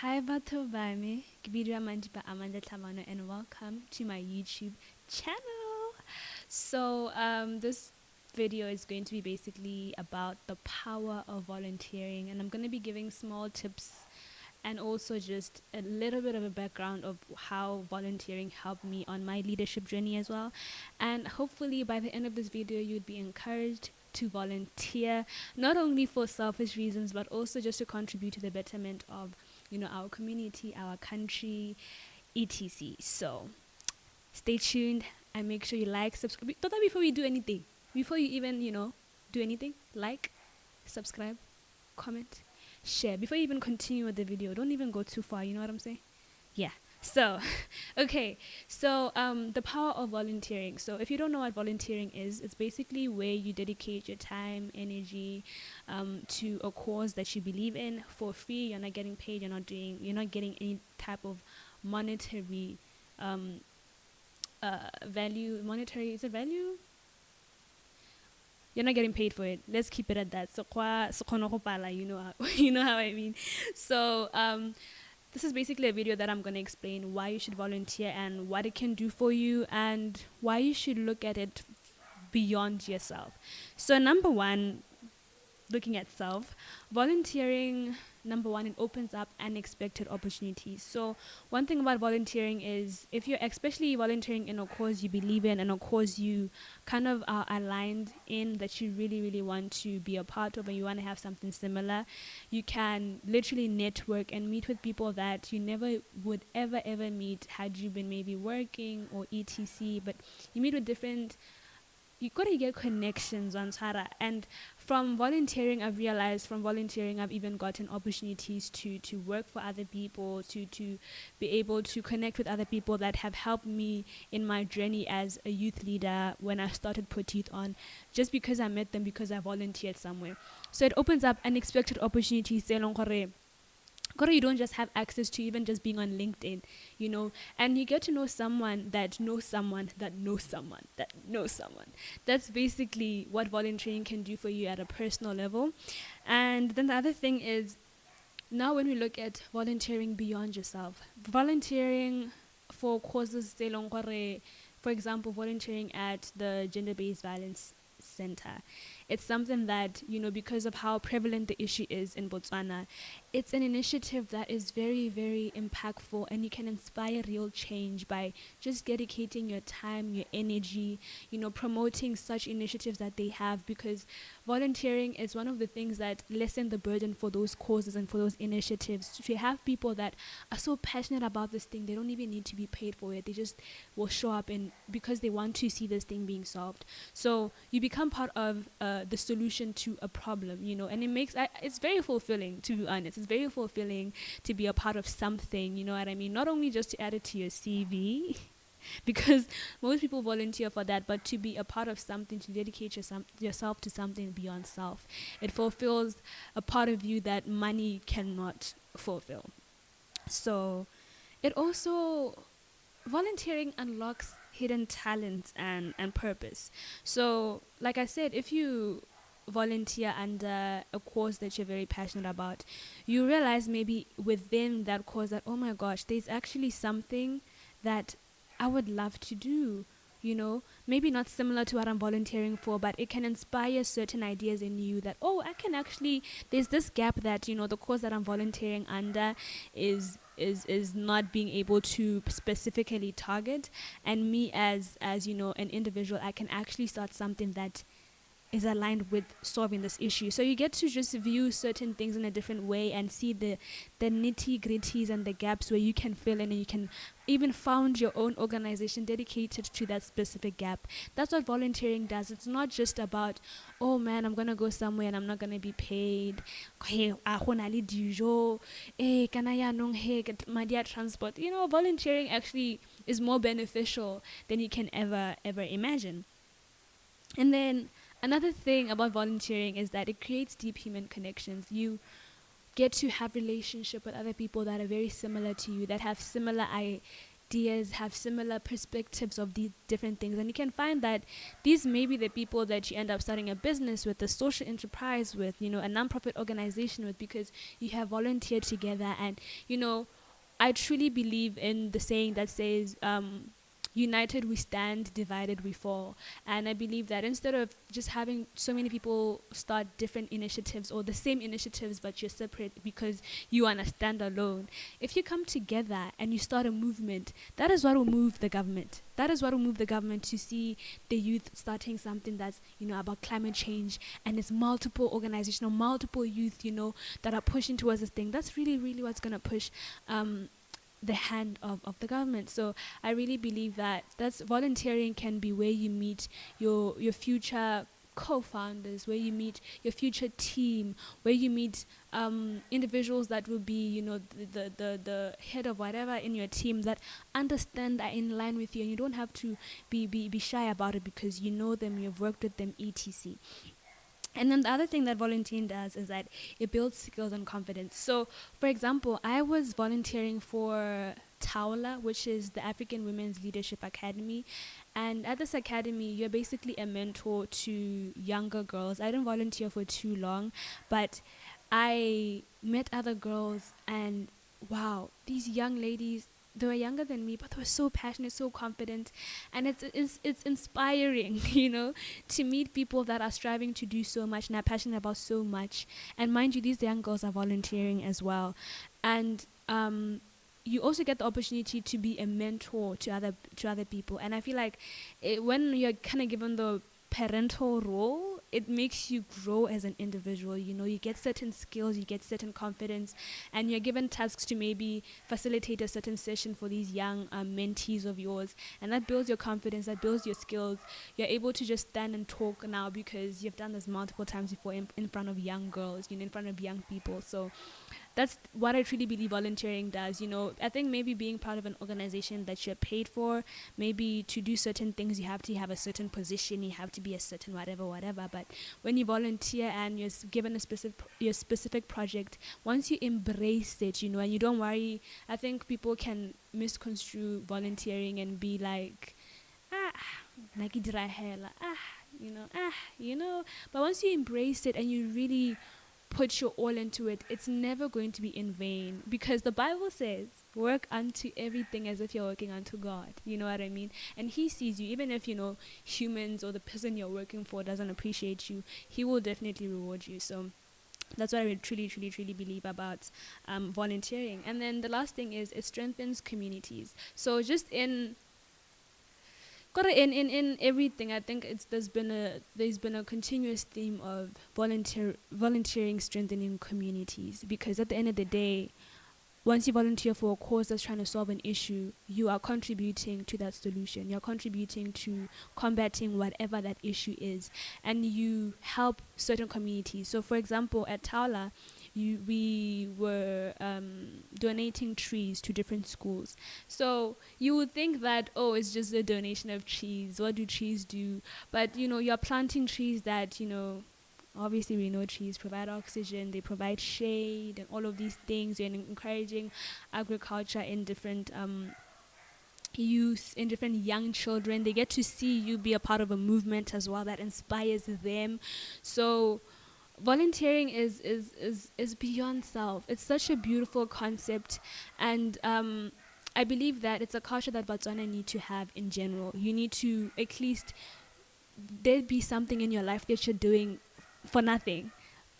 Hi batho ba me, ke bidwa Mandiba Amanda Tlamano and welcome to my YouTube channel. So this video is going to be basically about the power of volunteering, and I'm going to be giving small tips and also just a little bit of a background of how volunteering helped me on my leadership journey as well. And hopefully by the end of this video you'd be encouraged to volunteer, not only for selfish reasons but also just to contribute to the betterment of our community, our country, etc. So stay tuned and make sure you like, subscribe. Before we do anything, before you even do anything, like, subscribe, comment, share. Before you even continue with the video, don't even go too far. You know what I'm saying? Yeah. So, okay. So, the power of volunteering. So, if you don't know what volunteering is, it's basically where you dedicate your time, energy, to a cause that you believe in for free. You're not getting paid. You're not getting any type of monetary, value. Monetary, is it value? You're not getting paid for it. Let's keep it at that. So, you know how, you know how I mean. So, this is basically a video that I'm going to explain why you should volunteer and what it can do for you and why you should look at it beyond yourself. So number one, looking at self, volunteering, number one, it opens up unexpected opportunities. So one thing about volunteering is if you're especially volunteering in a cause you believe in and a cause you kind of are aligned in, that you really, really want to be a part of and you want to have something similar, you can literally network and meet with people that you never would ever meet had you been maybe working or etc. But you meet with different, you gotta get connections on Tara. And from volunteering, I've even gotten opportunities to work for other people, to be able to connect with other people that have helped me in my journey as a youth leader when I started Put Youth On, just because I met them because I volunteered somewhere. So it opens up unexpected opportunities. You don't just have access to even just being on LinkedIn, and you get to know someone that knows someone that knows someone that knows someone. That's basically what volunteering can do for you at a personal level. And then the other thing is, now when we look at volunteering beyond yourself, volunteering for causes, for example, volunteering at the gender-based violence center. It's something that, because of how prevalent the issue is in Botswana, it's an initiative that is very, very impactful, and you can inspire real change by just dedicating your time, your energy, promoting such initiatives that they have, because volunteering is one of the things that lessen the burden for those causes and for those initiatives. If you have people that are so passionate about this thing, they don't even need to be paid for it. They just will show up because they want to see this thing being solved. So you become part of the solution to a problem, and it's very fulfilling, to be honest. It's very fulfilling to be a part of something, you know what I mean? Not only just to add it to your CV, because most people volunteer for that, but to be a part of something, to dedicate yourself to something beyond self. It fulfills a part of you that money cannot fulfill. So it also, volunteering unlocks hidden talent and purpose. So like I said, if you volunteer under a cause that you're very passionate about, you realize maybe within that cause that, oh my gosh, there's actually something that I would love to do, maybe not similar to what I'm volunteering for, but it can inspire certain ideas in you that, oh, I can actually, there's this gap that, the cause that I'm volunteering under is not being able to specifically target, and me as an individual, I can actually start something that is aligned with solving this issue. So you get to just view certain things in a different way and see the nitty-gritties and the gaps where you can fill in, and you can even found your own organization dedicated to that specific gap. That's what volunteering does. It's not just about, oh man, I'm gonna go somewhere and I'm not gonna be paid. Hey, transport. Volunteering actually is more beneficial than you can ever imagine. And then another thing about volunteering is that it creates deep human connections. You get to have relationship with other people that are very similar to you, that have similar ideas, have similar perspectives of these different things. And you can find that these may be the people that you end up starting a business with, a social enterprise with, a nonprofit organization with, because you have volunteered together. And, I truly believe in the saying that says, united we stand, divided we fall. And I believe that instead of just having so many people start different initiatives or the same initiatives but you're separate because you want to stand alone, if you come together and you start a movement, that is what will move the government. That is what will move the government to see the youth starting something that's, about climate change, and it's multiple organizational, multiple youth, that are pushing towards this thing. That's really, really what's going to push the hand of the government. So I really believe that's volunteering can be where you meet your future co-founders, where you meet your future team, where you meet individuals that will be, the head of whatever in your team, that understand, are in line with you, and you don't have to be shy about it because you know them, you've worked with them, etc. And then the other thing that volunteering does is that it builds skills and confidence. So, for example, I was volunteering for Taula, which is the African Women's Leadership Academy. And at this academy, you're basically a mentor to younger girls. I didn't volunteer for too long, but I met other girls, and wow, these young ladies, they were younger than me, but they were so passionate, so confident, and it's inspiring, to meet people that are striving to do so much and are passionate about so much. And mind you, these young girls are volunteering as well, and you also get the opportunity to be a mentor to other people. And I feel like when you're kind of given the parental role, it makes you grow as an individual. You get certain skills, you get certain confidence, and you're given tasks to maybe facilitate a certain session for these young mentees of yours, and that builds your confidence, that builds your skills. You're able to just stand and talk now because you've done this multiple times before in front of young girls, in front of young people. So that's what I truly believe volunteering does. I think maybe being part of an organization that you're paid for, maybe to do certain things, you have to have a certain position, you have to be a certain whatever. But when you volunteer and you're given your specific project, once you embrace it, and you don't worry, I think people can misconstrue volunteering and be like, but once you embrace it and you really put your all into it, it's never going to be in vain, because the Bible says, work unto everything as if you're working unto God. You know what I mean? And he sees you, even if humans or the person you're working for doesn't appreciate you, he will definitely reward you. So that's what I truly, truly, truly believe about volunteering. And then the last thing is it strengthens communities. So just in everything, I think there's been a continuous theme of volunteering strengthening communities, because at the end of the day, once you volunteer for a cause that's trying to solve an issue, you are contributing to that solution. You're contributing to combating whatever that issue is, and you help certain communities. So, for example, at Taula, we were donating trees to different schools. So you would think that, it's just a donation of trees. What do trees do? But, you're planting trees that, obviously we know trees provide oxygen, they provide shade and all of these things. You're encouraging agriculture in different youth, in different young children. They get to see you be a part of a movement as well that inspires them. So volunteering is beyond self. It's such a beautiful concept, and I believe that it's a culture that Botswana need to have in general. You need to at least there be something in your life that you're doing for nothing,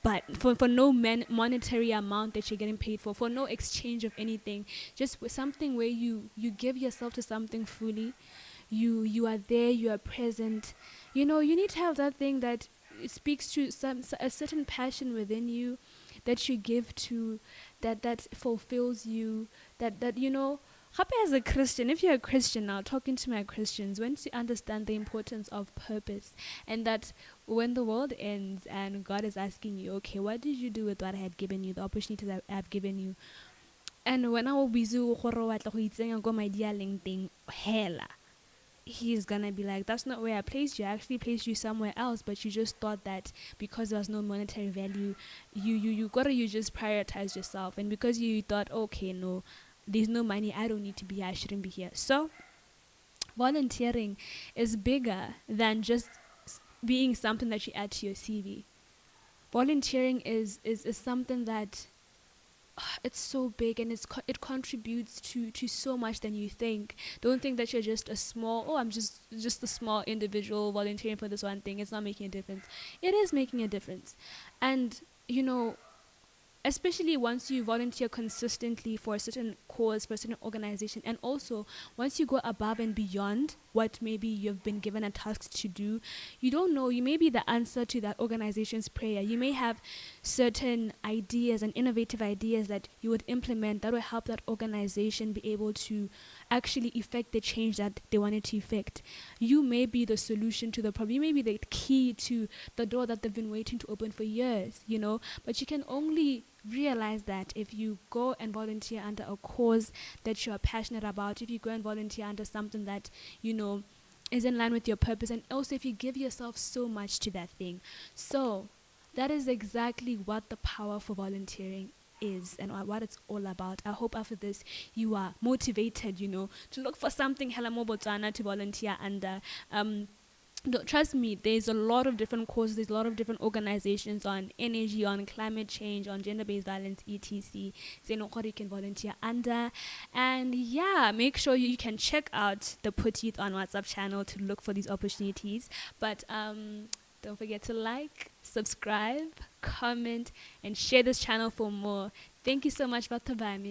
but for no monetary amount that you're getting paid for no exchange of anything, just something where you give yourself to something fully. You are there, you are present. You need to have that thing that it speaks to a certain passion within you that you give to, that fulfills you, that as a Christian, if you're a Christian now, talking to my Christians, once you understand the importance of purpose, and that when the world ends and God is asking you, okay, what did you do with what I had given you, the opportunity that I have given you, and when I will be hella, he's gonna be like, that's not where I placed you. I actually placed you somewhere else, but you just thought that because there was no monetary value, you just prioritize yourself, and because you thought, okay, no, there's no money, I don't need to be here, I shouldn't be here. So volunteering is bigger than just being something that you add to your CV. Volunteering is something that it's so big, and it contributes to so much than you think. Don't think that you're just a small, I'm just a small individual volunteering for this one thing. It's not making a difference. It is making a difference. And especially once you volunteer consistently for a certain cause, for a certain organization, and also once you go above and beyond what maybe you've been given a task to do, you don't know, you may be the answer to that organization's prayer. You may have certain ideas and innovative ideas that you would implement that will help that organization be able to actually effect the change that they wanted to effect. You may be the solution to the problem. You may be the key to the door that they've been waiting to open for years, but you can only realize that if you go and volunteer under a cause that you are passionate about, if you go and volunteer under something that is in line with your purpose, and also if you give yourself so much to that thing. So that is exactly what the power for volunteering is and what it's all about. I hope after this you are motivated, to look for something hella more Botswana to volunteer under. Trust me, there's a lot of different causes, there's a lot of different organizations on energy, on climate change, on gender-based violence, etc. You can volunteer under. And yeah, make sure you can check out the Put Youth on WhatsApp channel to look for these opportunities. But don't forget to like, subscribe, comment, and share this channel for more. Thank you so much, Vatabami.